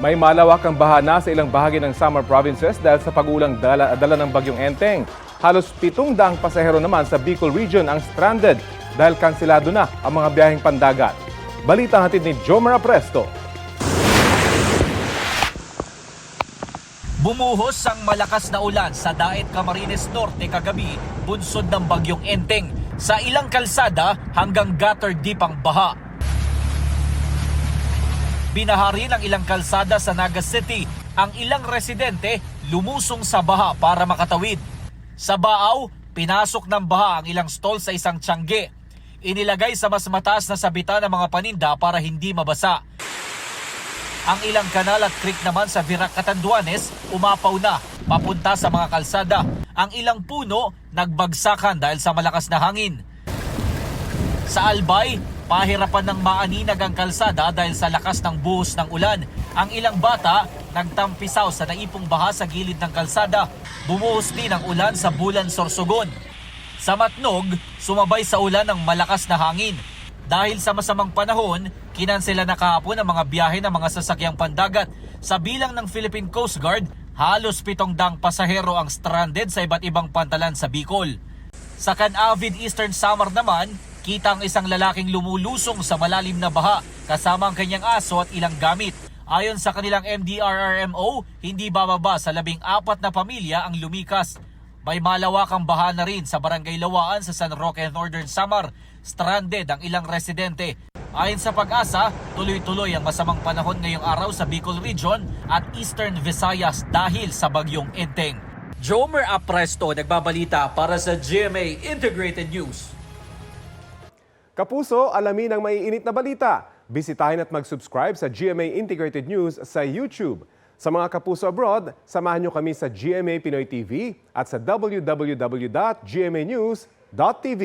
May malawakang bahana sa ilang bahagi ng Samar Provinces dahil sa pag-ulang dala ng bagyong Enteng. Halos 700 pasahero naman sa Bicol Region ang stranded dahil kansilado na ang mga biyaheng pandagat. Balita hatid ni Jomar Apresto. Bumuhos ang malakas na ulan sa Daet Camarines Norte kagabi, bunsod ng bagyong Enteng. Sa ilang kalsada hanggang gutter deep ang baha. Binahari ng ilang kalsada sa Naga City. Ang ilang residente lumusong sa baha para makatawid. Sa Baaw, pinasok ng baha ang ilang stall sa isang tiyangge. Inilagay sa mas mataas na sabitan ng mga paninda para hindi mabasa. Ang ilang kanal at creek naman sa Virac, Catanduanes umapaw na papunta sa mga kalsada. Ang ilang puno nagbagsakan dahil sa malakas na hangin. Sa Albay, pahirapan ng maaninag ang kalsada dahil sa lakas ng buhos ng ulan. Ang ilang bata nagtampisaw sa naipong baha sa gilid ng kalsada. Bumuhos din ang ulan sa Bulan, Sorsogon. Sa Matnog, sumabay sa ulan ng malakas na hangin. Dahil sa masamang panahon, kinansela na kahapon ang mga biyahe ng mga sasakyang pandagat. Sa bilang ng Philippine Coast Guard, halos 700 pasahero ang stranded sa iba't ibang pantalan sa Bicol. Sa Canavid, Eastern Samar naman, kita ang isang lalaking lumulusong sa malalim na baha kasama ang kanyang aso at ilang gamit. Ayon sa kanilang MDRRMO, hindi bababa sa 14 na pamilya ang lumikas. May malawakang baha na rin sa Barangay Lawaan sa San Roque, Northern Samar. Stranded ang ilang residente. Ayon sa Pag-asa, tuloy-tuloy ang masamang panahon ngayong araw sa Bicol Region at Eastern Visayas dahil sa bagyong Enteng. Jomer Apresto nagbabalita para sa GMA Integrated News. Kapuso, alamin ang maiinit na balita. Bisitahin at mag-subscribe sa GMA Integrated News sa YouTube. Sa mga kapuso abroad, samahan nyo kami sa GMA Pinoy TV at sa www.gmanews.tv.